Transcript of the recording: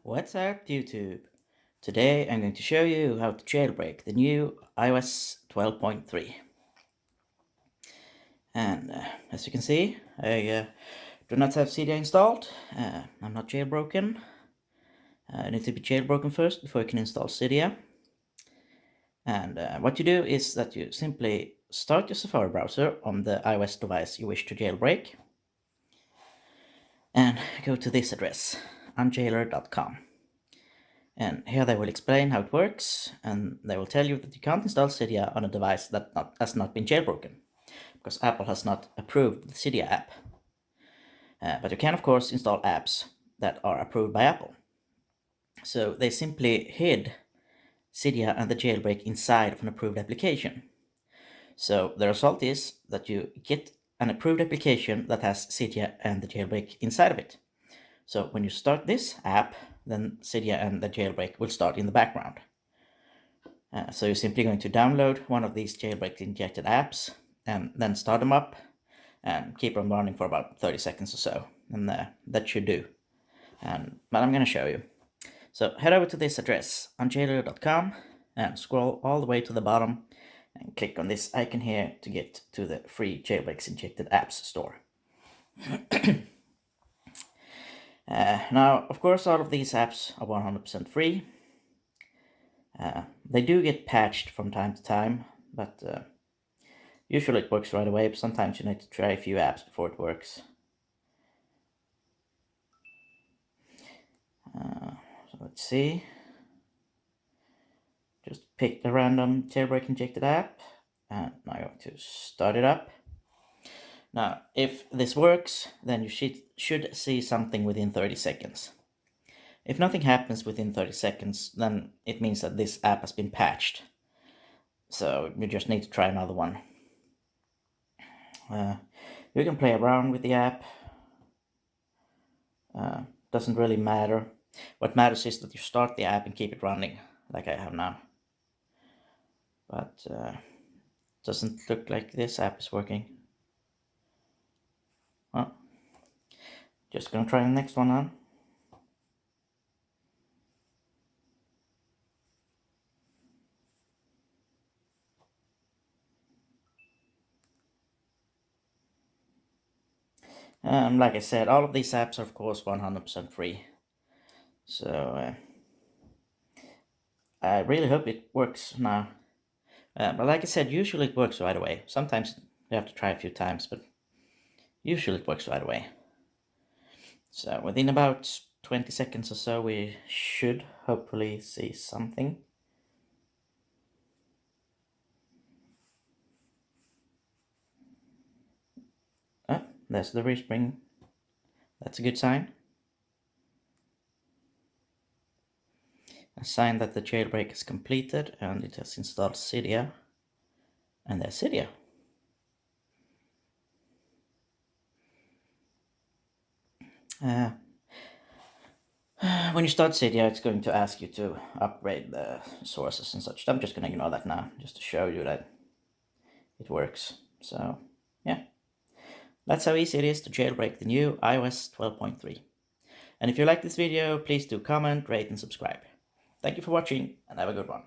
What's up, YouTube? Today I'm going to show you how to jailbreak the new iOS 12.3. And as you can see, I do not have cydia installed. I'm not jailbroken. I need to be jailbroken first before you can install cydia. And what you do is that you simply start your Safari browser on the iOS device you wish to jailbreak. And go to this address, unjailer.com. And here they will explain how it works, and they will tell you that you can't install cydia on a device that has not been jailbroken, because Apple has not approved the cydia app. But you can, of course, install apps that are approved by Apple. So they simply hid cydia and the jailbreak inside of an approved application. So the result is that you get an approved application that has cydia and the jailbreak inside of it. So when you start this app, then cydia and the jailbreak will start in the background. So you're simply going to download one of these jailbreak injected apps and then start them up and keep them running for about 30 seconds or so. And that should do. But I'm going to show you. So head over to this address, unjailer.com, and scroll all the way to the bottom and click on this icon here to get to the free jailbreaks injected apps store. Now, of course, all of these apps are 100% free. They do get patched from time to time, but usually it works right away, but sometimes you need to try a few apps before it works. So let's see. Just pick a random jailbreak injected app, and now I'm going to start it up. Now, if this works, then you should see something within 30 seconds. If nothing happens within 30 seconds, then it means that this app has been patched. So you just need to try another one. You can play around with the app. Doesn't really matter. What matters is that you start the app and keep it running, like I have now. But doesn't look like this app is working. Well, just gonna try the next one on. Like I said, all of these apps are of course 100% free. So I really hope it works now. But like I said, usually it works right away. Sometimes you have to try a few times, but usually it works right away. So within about 20 seconds or so, we should hopefully see something. Oh, there's the respring. That's a good sign. A sign that the jailbreak is completed and it has installed cydia. And there's cydia. When you start cydia, it's going to ask you to upgrade the sources and such. I'm just going to ignore that now, just to show you that it works. So, yeah. That's how easy it is to jailbreak the new iOS 12.3. And if you like this video, please do comment, rate, and subscribe. Thank you for watching, and have a good one.